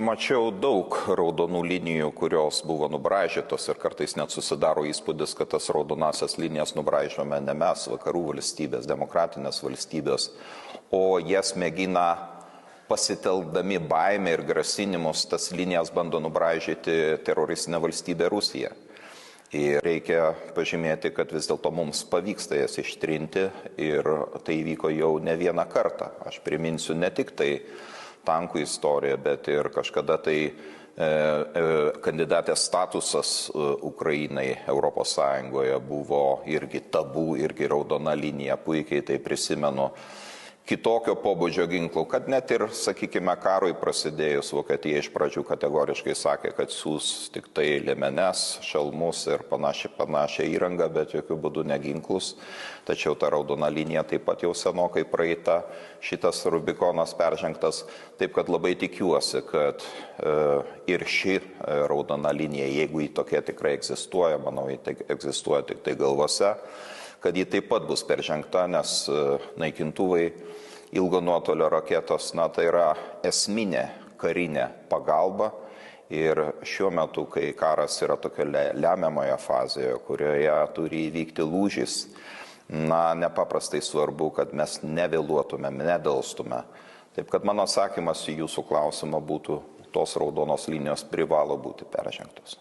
mačiau daug raudonų linijų, kurios buvo nubraižytos ir kartais net susidaro įspūdis, kad tas raudonasias linijas nubraižome ne mes, vakarų valstybės, demokratinės valstybės, o jas mėgina pasitelkdami baimę ir grasinimus, tas linijas bando nubraižyti teroristinė valstybė Rusija. Ir reikia pažymėti, kad vis dėlto mums pavyksta jas ištrinti ir tai įvyko jau ne vieną kartą. Aš priminsiu ne tik tai tankų istoriją, bet ir kažkada tai kandidatės statusas Ukrainai Europos Sąjungoje buvo irgi tabu, irgi raudona linija, puikiai tai prisimenu. Kitokio pobūdžio ginklų, kad net ir, sakykime, karui prasidėjus, Vokietija iš pradžių kategoriškai sakė, kad siūs tik tai liemenes, šalmus ir panašią įrangą, bet jokių būdų ne ginklus. Tačiau ta raudona linija taip pat jau senokai praeita, šitas Rubikonas peržengtas. Taip kad labai tikiuosi, kad ir ši raudona linija, jeigu ji tokia tikrai egzistuoja, manau, ji egzistuoja tik tai galvose, kad ji taip pat bus peržengta, nes naikintuvai, ilgo nuotolio raketos, tai yra esminė karinė pagalba. Ir šiuo metu, kai karas yra tokioje lemiamoje fazėje, kurioje turi įvykti lūžis, nepaprastai svarbu, kad mes nevėluotume, nedelstume. Taip kad mano atsakymas į jūsų klausimą būtų, tos raudonos linijos privalo būti peržengtos.